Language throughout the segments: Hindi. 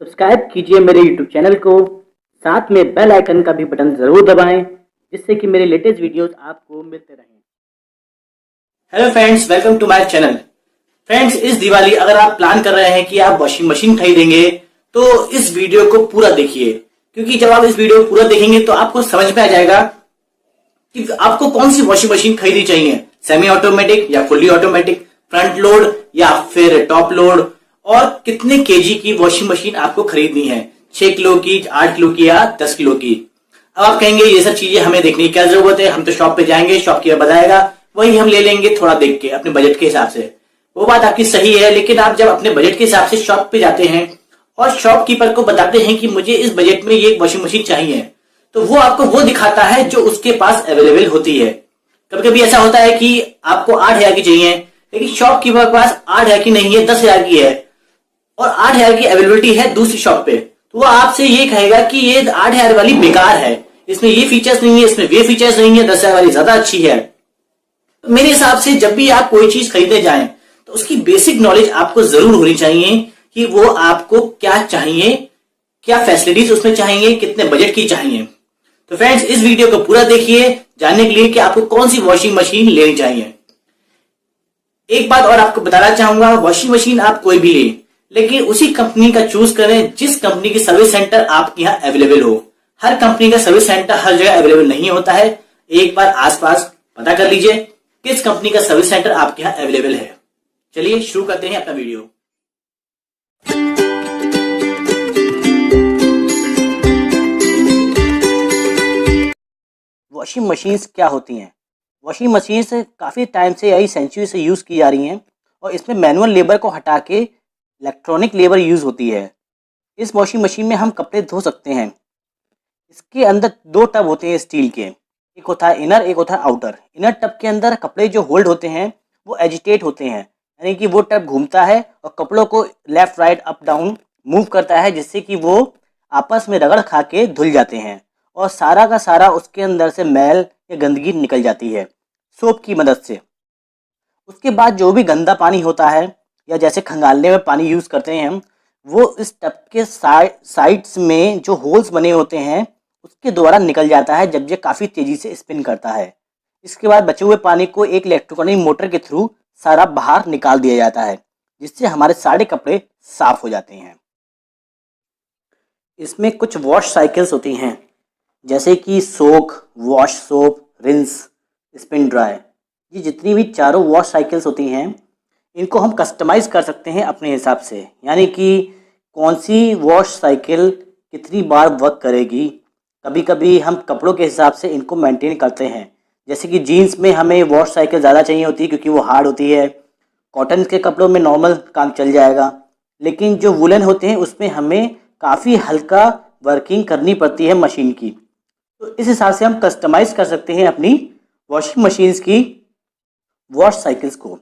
सब्सक्राइब कीजिए मेरे YouTube चैनल को, साथ में बेल आइकन का भी बटन ज़रूर दबाएं, जिससे कि मेरे लेटेस्ट वीडियोस आपको मिलते रहें। Hello friends, welcome to my channel. Friends, इस दिवाली अगर आप प्लान कर रहे हैं कि आप वॉशिंग मशीन खरीदेंगे तो इस वीडियो को पूरा देखिए, क्योंकि जब आप इस वीडियो को पूरा देखेंगे तो आपको समझ में आ जाएगा कि आपको कौन सी वॉशिंग मशीन खरीदनी चाहिए, सेमी ऑटोमेटिक या फुल्ली ऑटोमेटिक, फ्रंट लोड या फिर टॉप लोड, और कितने केजी की वॉशिंग मशीन आपको खरीदनी है, 6 किलो की, 8 किलो की या 10 किलो की। अब आप कहेंगे ये सब चीजें हमें देखने की क्या जरूरत है, हम तो शॉप पे जाएंगे, शॉपकीपर बताएगा, वही हम ले लेंगे थोड़ा देख के अपने बजट के हिसाब से। वो बात आपकी सही है, लेकिन आप जब अपने बजट के हिसाब से शॉप पे जाते हैं और शॉपकीपर को बताते हैं कि मुझे इस बजट में ये वॉशिंग मशीन चाहिए, तो वो आपको वो दिखाता है जो उसके पास अवेलेबल होती है। कभी कभी ऐसा होता है कि आपको 8,000 की चाहिए, लेकिन शॉपकीपर के पास 8,000 की नहीं है, 10,000 की है और 8,000 की अवेलेबिलिटी है दूसरी शॉप पे, तो वो आपसे ये कहेगा कि ये 8,000 वाली बेकार है, इसमें ये फीचर्स नहीं है, इसमें वे फीचर्स नहीं है, 10,000 वाली ज्यादा अच्छी है। तो मेरे हिसाब से जब भी आप कोई चीज खरीदने जाएं तो उसकी बेसिक नॉलेज आपको जरूर होनी चाहिए कि वो आपको क्या चाहिए, क्या फैसिलिटीज उसमें चाहिए, कितने बजट की चाहिए। तो फ्रेंड्स, इस वीडियो को पूरा देखिए जानने के लिए कि आपको कौन सी वॉशिंग मशीन लेनी चाहिए। एक बात और आपको बताना चाहूंगा, वॉशिंग मशीन आप कोई भी लें, लेकिन उसी कंपनी का चूज करें जिस कंपनी की सर्विस सेंटर आपके यहाँ अवेलेबल हो। हर कंपनी का सर्विस सेंटर हर जगह अवेलेबल नहीं होता है। एक बार आसपास पता कर लीजिए किस कंपनी का सर्विस सेंटर आपके यहाँ अवेलेबल है। चलिए शुरू करते हैं अपना वीडियो। वॉशिंग मशीन्स क्या होती हैं? वॉशिंग मशीन्स काफ़ी टाइम से यही सेंचुरी से यूज़ की जा रही हैं और इसमें मैनुअल लेबर को हटा के इलेक्ट्रॉनिक लेबर यूज़ होती है। इस वॉशिंग मशीन में हम कपड़े धो सकते हैं। इसके अंदर 2 टब होते हैं स्टील के, एक होता है इनर, एक होता है आउटर। इनर टब के अंदर कपड़े जो होल्ड होते हैं वो एजिटेट होते हैं, यानी कि वो टब घूमता है और कपड़ों को left right up down move करता है, जिससे कि वो आपस में रगड़ खा के धुल जाते हैं और सारा का सारा उसके अंदर से मैल या गंदगी निकल जाती है सोप की मदद से। उसके बाद जो भी गंदा पानी होता है या जैसे खंगालने में पानी यूज़ करते हैं हम, वो इस टब के साइड्स में जो होल्स बने होते हैं उसके द्वारा निकल जाता है जब ये काफ़ी तेज़ी से स्पिन करता है। इसके बाद बचे हुए पानी को एक इलेक्ट्रिकल मोटर के थ्रू सारा बाहर निकाल दिया जाता है, जिससे हमारे सारे कपड़े साफ हो जाते हैं। इसमें कुछ वॉश साइकिल्स होती हैं, जैसे कि soak, wash, soap, rinse, spin dry. ये जितनी भी चारों वॉश साइकिल्स होती हैं इनको हम कस्टमाइज कर सकते हैं अपने हिसाब से, यानी कि कौन सी वॉश साइकिल कितनी बार वर्क करेगी। कभी कभी हम कपड़ों के हिसाब से इनको मेंटेन करते हैं, जैसे कि जीन्स में हमें वॉश साइकिल ज़्यादा चाहिए होती है क्योंकि वो हार्ड होती है। कॉटन के कपड़ों में नॉर्मल काम चल जाएगा, लेकिन जो वुलन होते हैं उसमें हमें काफ़ी हल्का वर्किंग करनी पड़ती है मशीन की। तो इस हिसाब से हम कस्टमाइज़ कर सकते हैं अपनी वॉशिंग मशीन्स की वॉश साइकिल्स को।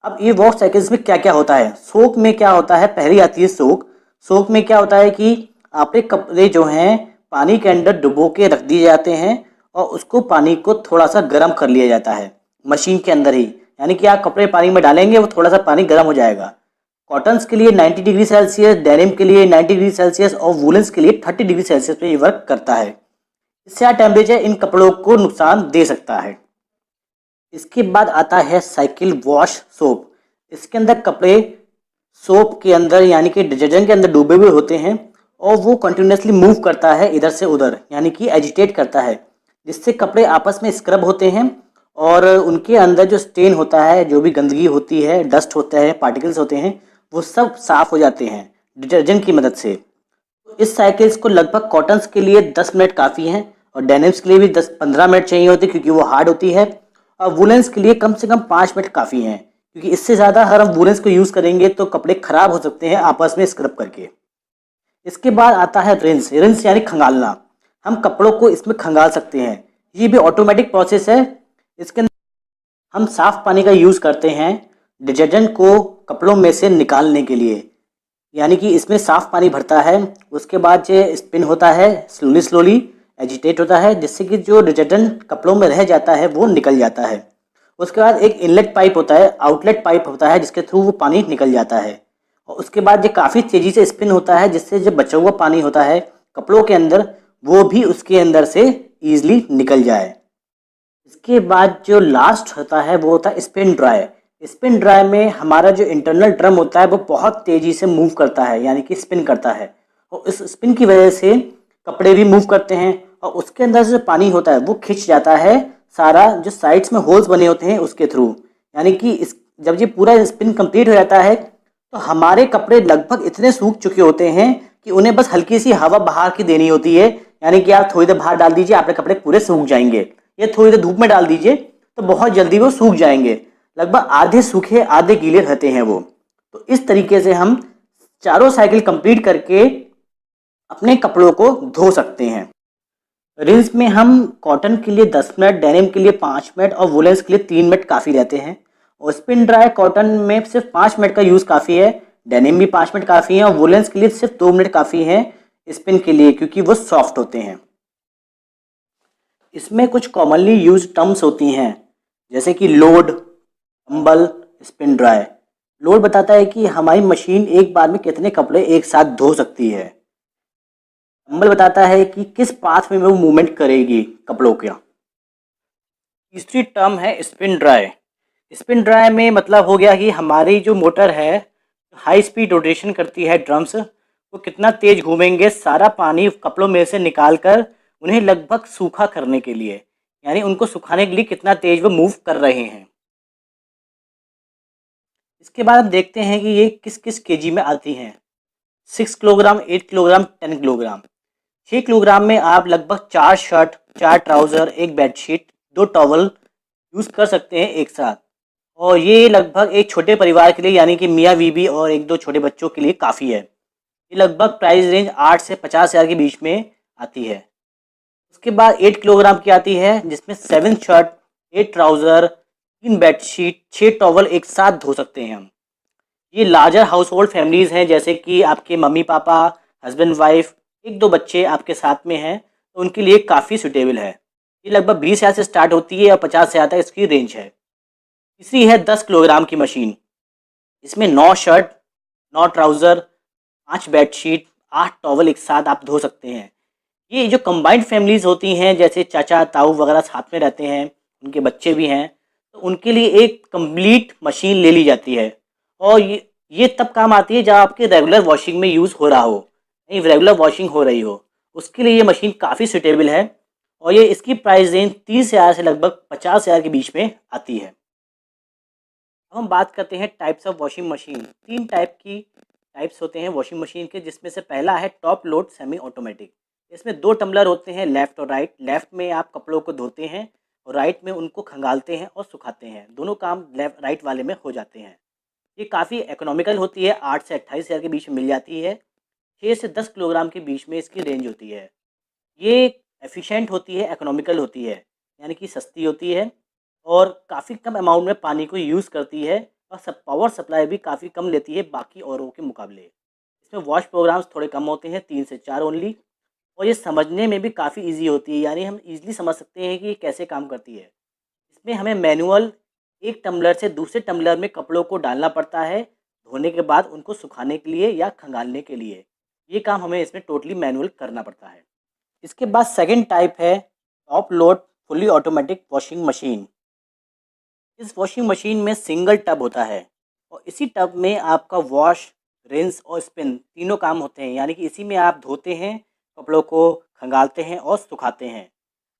अब ये वॉश साइकिल्स में क्या क्या होता है? सोक में क्या होता है? पहली आती है सोक। सोक में क्या होता है कि आपके कपड़े जो हैं पानी के अंदर डुबो के रख दिए जाते हैं और उसको पानी को थोड़ा सा गर्म कर लिया जाता है मशीन के अंदर ही, यानी कि आप कपड़े पानी में डालेंगे वो थोड़ा सा पानी गर्म हो जाएगा। कॉटन्स के लिए 90 डिग्री सेल्सियस, डेनिम के लिए 90 डिग्री सेल्सियस और वुलन्स के लिए 30 डिग्री सेल्सियस पे ये वर्क करता है। इससे ज़्यादा टेम्परेचर इन कपड़ों को नुकसान दे सकता है। इसके बाद आता है साइकिल वॉश सोप। इसके अंदर कपड़े सोप के अंदर यानी कि डिटर्जेंट के अंदर डूबे हुए होते हैं और वो कंटिन्यूसली मूव करता है इधर से उधर, यानी कि एजिटेट करता है, जिससे कपड़े आपस में स्क्रब होते हैं और उनके अंदर जो स्टेन होता है, जो भी गंदगी होती है, डस्ट होता है, पार्टिकल्स होते हैं, वो सब साफ हो जाते हैं डिटर्जेंट की मदद से। इस साइकिल्स को लगभग कॉटन्स के लिए 10 मिनट काफ़ी हैं और डेनिम्स के लिए भी 10-15 मिनट चाहिए होती है क्योंकि वो हार्ड होती है, और वुलेंस के लिए कम से कम 5 मिनट काफ़ी हैं, क्योंकि इससे ज़्यादा अगर हम वुलेंस को यूज़ करेंगे तो कपड़े ख़राब हो सकते हैं आपस में स्क्रब करके। इसके बाद आता है रिंस। रिंस यानी खंगालना। हम कपड़ों को इसमें खंगाल सकते हैं, ये भी ऑटोमेटिक प्रोसेस है। इसके अंदर हम साफ़ पानी का यूज़ करते हैं डिटर्जेंट को कपड़ों में से निकालने के लिए, यानी कि इसमें साफ़ पानी भरता है, उसके बाद ये स्पिन होता है, स्लोली एजिटेट होता है, जिससे कि जो डिटर्जेंट कपड़ों में रह जाता है वो निकल जाता है। उसके बाद एक इनलेट पाइप होता है, आउटलेट पाइप होता है, जिसके थ्रू वो पानी निकल जाता है और उसके बाद ये काफ़ी तेज़ी से स्पिन होता है, जिससे जो बचा हुआ पानी होता है कपड़ों के अंदर वो भी उसके अंदर से ईजिली निकल जाए। इसके बाद जो लास्ट होता है वो होता है स्पिन ड्राई। स्पिन ड्राई में हमारा जो इंटरनल ड्रम होता है वो बहुत तेज़ी से मूव करता है, यानी कि स्पिन करता है, और इस स्पिन की वजह से कपड़े भी मूव करते हैं और उसके अंदर से जो पानी होता है वो खिंच जाता है सारा, जो साइड्स में होल्स बने होते हैं उसके थ्रू। यानी कि इस जब ये पूरा स्पिन कंप्लीट हो जाता है तो हमारे कपड़े लगभग इतने सूख चुके होते हैं कि उन्हें बस हल्की सी हवा बाहर की देनी होती है। यानी कि आप थोड़ी देर बाहर डाल दीजिए, आपके कपड़े पूरे सूख जाएंगे। ये थोड़ी देर धूप में डाल दीजिए तो बहुत जल्दी वो सूख जाएंगे। लगभग आधे सूखे आधे गीले रहते हैं वो। तो इस तरीके से हम चारों साइकिल कंप्लीट करके अपने कपड़ों को धो सकते हैं। रिंस में हम कॉटन के लिए 10 मिनट, डेनिम के लिए 5 मिनट और वुलेंस के लिए 3 मिनट काफ़ी रहते हैं। और स्पिन ड्राई कॉटन में सिर्फ 5 मिनट का यूज़ काफ़ी है, डेनिम भी 5 मिनट काफ़ी है और वुलेंस के लिए सिर्फ 2 मिनट काफ़ी है स्पिन के लिए, क्योंकि वो सॉफ्ट होते हैं। इसमें कुछ कॉमनली यूज टर्म्स होती हैं, जैसे कि load, tumble, spin dry. Load बताता है कि हमारी मशीन एक बार में कितने कपड़े एक साथ धो सकती है। टंबल बताता है कि किस पाथ में वो मूवमेंट करेगी कपड़ों का। तीसरी टर्म है स्पिन ड्राई। स्पिन ड्राई में मतलब हो गया कि हमारी जो मोटर है हाई स्पीड रोटेशन करती है ड्रम्स, वो कितना तेज घूमेंगे सारा पानी कपड़ों में से निकाल कर उन्हें लगभग सूखा करने के लिए, यानी उनको सुखाने के लिए कितना तेज वो मूव कर रहे हैं। इसके बाद हम देखते हैं कि ये किस किस केजी में आती हैं। 6 किलोग्राम, 8 किलोग्राम, 10 किलोग्राम। 6 किलोग्राम में आप लगभग 4 शर्ट, 4 ट्राउज़र, एक बेडशीट, 2 टॉवल यूज़ कर सकते हैं एक साथ। और ये लगभग एक छोटे परिवार के लिए, यानी कि मियाँ बीबी और 1-2 छोटे बच्चों के लिए काफ़ी है। ये लगभग प्राइस रेंज 8 से 50 हज़ार के बीच में आती है। उसके बाद 8 किलोग्राम की आती है, जिसमें 7 शर्ट, 8 ट्राउज़र, 3 बेडशीट, 6 टॉवल एक साथ धो सकते हैं हम। ये लार्जर हाउस होल्ड फैमिलीज़ हैं, जैसे कि आपके मम्मी पापा, हस्बैंड वाइफ, 1-2 बच्चे आपके साथ में हैं, तो उनके लिए काफ़ी सूटेबल है। ये लगभग 20 हज़ार से स्टार्ट होती है और 50 हज़ार तक इसकी रेंज है। तीसरी है 10 किलोग्राम की मशीन। इसमें 9 शर्ट, 9 ट्राउज़र, 5 बेडशीट, 8 टॉवल एक साथ आप धो सकते हैं। ये जो कंबाइंड फैमिलीज़ होती हैं, जैसे चाचा ताऊ वगैरह साथ में रहते हैं, उनके बच्चे भी हैं, तो उनके लिए एक कंप्लीट मशीन ले ली जाती है। और ये तब काम आती है जब आपके रेगुलर वॉशिंग में यूज़ हो रहा हो, नहीं रेगुलर वॉशिंग हो रही हो, उसके लिए ये मशीन काफ़ी सूटेबल है। और ये इसकी प्राइस रेंज 30 हज़ार से लगभग 50 हज़ार के बीच में आती है। अब हम बात करते हैं types of washing machine. 3 type की टाइप्स होते हैं वॉशिंग मशीन के, जिसमें से पहला है टॉप लोड सेमी ऑटोमेटिक। इसमें 2 टम्बलर होते हैं, लेफ़्ट और राइट। लेफ़्ट में आप कपड़ों को धोते हैं और राइट में उनको खंगालते हैं और सुखाते हैं। दोनों काम लेफ़्ट राइट वाले में हो जाते हैं। ये काफ़ी इकोनॉमिकल होती है, 8 से 28 हज़ार के बीच में मिल जाती है। 6 से 10 किलोग्राम के बीच में इसकी रेंज होती है। ये एफिशिएंट होती है, इकोनॉमिकल होती है, यानी कि सस्ती होती है और काफ़ी कम अमाउंट में पानी को यूज़ करती है और सब पावर सप्लाई भी काफ़ी कम लेती है बाकी औरों के मुकाबले। इसमें वॉश प्रोग्राम्स थोड़े कम होते हैं, 3 से 4 ओनली। और ये समझने में भी काफ़ी ईजी होती है, यानी हम ईज़िली समझ सकते हैं कि ये कैसे काम करती है। इसमें हमें मैनुअल एक टम्बलर से दूसरे टम्बलर में कपड़ों को डालना पड़ता है, धोने के बाद उनको सुखाने के लिए या खंगालने के लिए। ये काम हमें इसमें टोटली मैनुअल करना पड़ता है। इसके बाद सेकंड टाइप है top load fully automatic washing machine. इस वॉशिंग मशीन में सिंगल टब होता है और इसी टब में आपका वॉश, रिंस और स्पिन तीनों काम होते हैं, यानी कि इसी में आप धोते हैं, कपड़ों को खंगालते हैं और सुखाते हैं।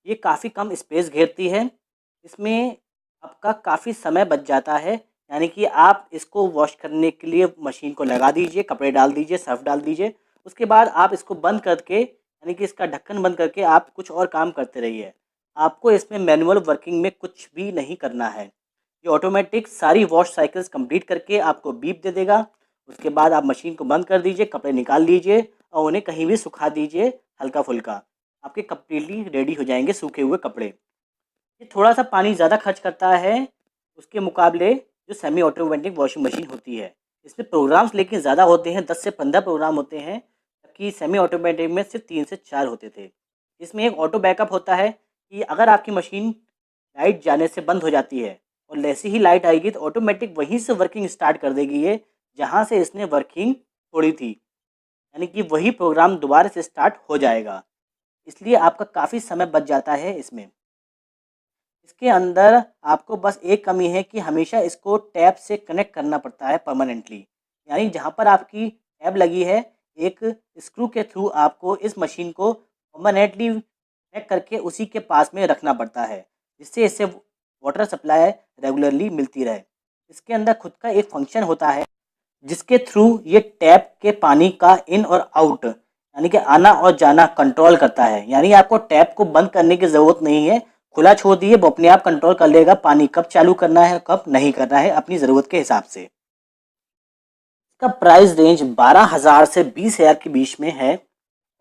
ये काफ़ी कम स्पेस घेरती है। इसमें आपका काफ़ी समय बच जाता है, यानी कि आप इसको वॉश करने के लिए मशीन को लगा दीजिए, कपड़े डाल दीजिए, सर्फ डाल दीजिए, उसके बाद आप इसको बंद करके, यानी कि इसका ढक्कन बंद करके आप कुछ और काम करते रहिए। आपको इसमें मैनुअल वर्किंग में कुछ भी नहीं करना है। ये ऑटोमेटिक सारी वॉश साइकिल्स कंप्लीट करके आपको बीप दे देगा। उसके बाद आप मशीन को बंद कर दीजिए, कपड़े निकाल लीजिए और उन्हें कहीं भी सुखा दीजिए हल्का फुल्का। आपके कंप्लीटली रेडी हो जाएंगे सूखे हुए कपड़े। ये थोड़ा सा पानी ज़्यादा खर्च करता है उसके मुकाबले जो सेमी ऑटोमेटिक वॉशिंग मशीन होती है। इसमें प्रोग्राम्स लेकिन ज़्यादा होते हैं, 10 से 15 प्रोग्राम होते हैं, जबकि सेमी ऑटोमेटिक में सिर्फ 3 से 4 होते थे। इसमें एक ऑटो बैकअप होता है कि अगर आपकी मशीन लाइट जाने से बंद हो जाती है और जैसे ही लाइट आएगी तो ऑटोमेटिक वहीं से वर्किंग स्टार्ट कर देगी ये, जहाँ से इसने वर्किंग छोड़ी थी, यानी कि वही प्रोग्राम दोबारा से स्टार्ट हो जाएगा। इसलिए आपका काफ़ी समय बच जाता है इसमें। इसके अंदर आपको बस एक कमी है कि हमेशा इसको टैब से कनेक्ट करना पड़ता है परमानेंटली, यानी जहाँ पर आपकी टैब लगी है एक स्क्रू के थ्रू आपको इस मशीन को परमानेंटली कनेक्ट करके उसी के पास में रखना पड़ता है, जिससे इससे वाटर सप्लाई रेगुलरली मिलती रहे। इसके अंदर खुद का एक फंक्शन होता है जिसके थ्रू ये टैप के पानी का इन और आउट यानी कि आना और जाना कंट्रोल करता है। यानी आपको टैप को बंद करने की ज़रूरत नहीं है, खुला छोड़ दिए वो अपने आप कंट्रोल कर लेगा पानी कब चालू करना है कब नहीं करना है अपनी ज़रूरत के हिसाब से। इसका प्राइस रेंज 12,000 से 20,000 के बीच में है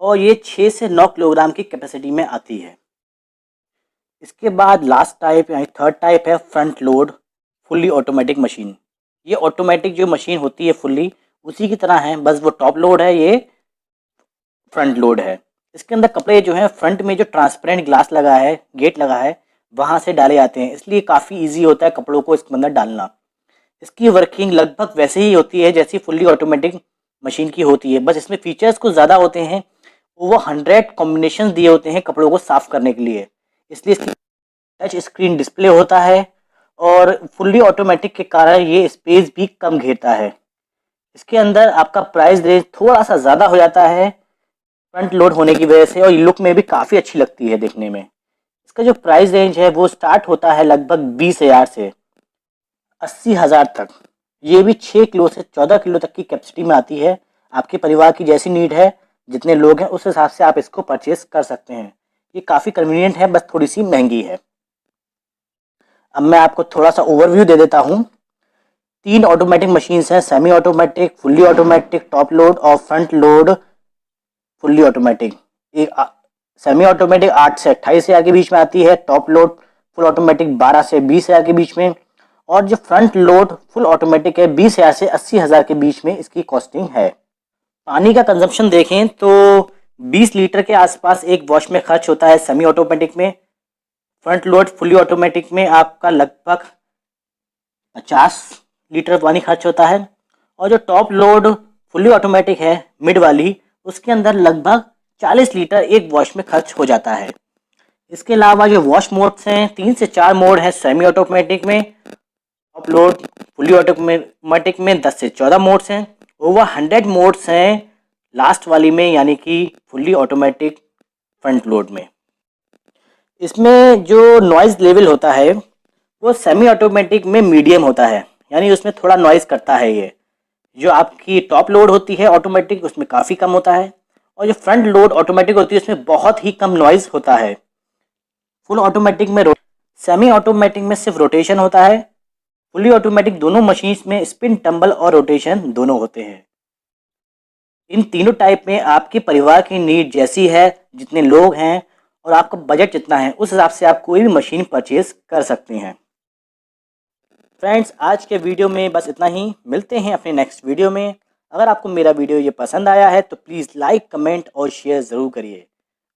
और ये 6 से 9 किलोग्राम की कैपेसिटी में आती है। इसके बाद लास्ट टाइप यानी थर्ड टाइप है front load fully automatic machine. ये ऑटोमेटिक जो मशीन होती है फुल्ली उसी की तरह है, बस वो टॉप लोड है, ये फ्रंट लोड है। इसके अंदर कपड़े जो हैं फ्रंट में जो ट्रांसपेरेंट ग्लास लगा है, गेट लगा है, वहाँ से डाले जाते हैं, इसलिए काफ़ी इजी होता है कपड़ों को इसके अंदर डालना। इसकी वर्किंग लगभग वैसे ही होती है जैसी फुल्ली ऑटोमेटिक मशीन की होती है, बस इसमें फीचर्स कुछ ज़्यादा होते हैं। वो 100 कॉम्बिनेशन दिए होते हैं कपड़ों को साफ़ करने के लिए, इसलिए इसकी टच स्क्रीन डिस्प्ले होता है और फुल्ली ऑटोमेटिक के कारण ये स्पेस भी कम घेरता है। इसके अंदर आपका प्राइस रेंज थोड़ा सा ज़्यादा हो जाता है फ्रंट लोड होने की वजह से, और लुक में भी काफ़ी अच्छी लगती है देखने में। इसका जो प्राइस रेंज है वो स्टार्ट होता है लगभग 20,000 से 80,000 तक। ये भी 6 किलो से 14 किलो तक की कैपेसिटी में आती है। आपके परिवार की जैसी नीड है, जितने लोग हैं उस हिसाब से आप इसको परचेस कर सकते हैं। ये काफ़ी कन्वीनियंट है, बस थोड़ी सी महंगी है। अब मैं आपको थोड़ा सा ओवरव्यू दे देता हूँ। 3 ऑटोमेटिक मशीन्स हैं, semi automatic, fully automatic, top load और फ्रंट लोड फुल्ली ऑटोमेटिक। एक सेमी ऑटोमेटिक 8 से 28,000 के बीच में आती है, टॉप लोड फुल ऑटोमेटिक 12 से 20,000 के बीच में, और जो फ्रंट लोड फुल ऑटोमेटिक है 20,000 से 80,000 के बीच में इसकी कॉस्टिंग है। पानी का कंजम्पशन देखें तो 20 लीटर के आसपास एक वॉश में खर्च होता है सेमी ऑटोमेटिक में। फ्रंट लोड फुली ऑटोमेटिक में आपका लगभग 50 लीटर पानी खर्च होता है, और जो टॉप लोड फुली ऑटोमेटिक है मिड वाली, उसके अंदर लगभग 40 लीटर एक वॉश में खर्च हो जाता है। इसके अलावा जो वॉश मोड्स हैं 3 से 4 मोड है सेमी ऑटोमेटिक में, टॉप लोड फुली ऑटोमेटिक में 10 से 14 मोड्स हैं, ओवर 100 मोड्स हैं लास्ट वाली में यानी कि फुली ऑटोमेटिक फ्रंट लोड में। इसमें जो नॉइज़ लेवल होता है वो सेमी ऑटोमेटिक में मीडियम होता है, यानी उसमें थोड़ा नॉइज़ करता है ये। जो आपकी टॉप लोड होती है ऑटोमेटिक उसमें काफ़ी कम होता है, और जो फ्रंट लोड ऑटोमेटिक होती है उसमें बहुत ही कम नॉइज़ होता है। फुल ऑटोमेटिक में सेमी ऑटोमेटिक में सिर्फ रोटेशन होता है, फुली ऑटोमेटिक दोनों मशीन्स में स्पिन, टंबल और रोटेशन दोनों होते हैं। इन तीनों टाइप में आपके परिवार की नीड जैसी है, जितने लोग हैं और आपका बजट जितना है, उस हिसाब से आप कोई भी मशीन परचेज कर सकते हैं। फ्रेंड्स, आज के वीडियो में बस इतना ही। मिलते हैं अपने नेक्स्ट वीडियो में। अगर आपको मेरा वीडियो ये पसंद आया है तो प्लीज़ लाइक, कमेंट और शेयर ज़रूर करिए।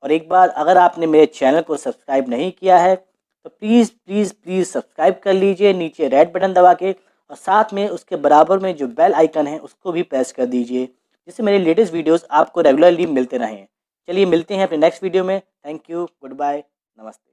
और एक बार अगर आपने मेरे चैनल को सब्सक्राइब नहीं किया है तो प्लीज़ प्लीज़ प्लीज़ सब्सक्राइब कर लीजिए नीचे रेड बटन दबा के, और साथ में उसके बराबर में जो बेल आइकन है उसको भी प्रेस कर दीजिए, जिससे मेरे लेटेस्ट वीडियोस आपको रेगुलरली मिलते रहें। चलिए मिलते हैं अपने नेक्स्ट वीडियो में। थैंक यू, गुड बाय, नमस्ते।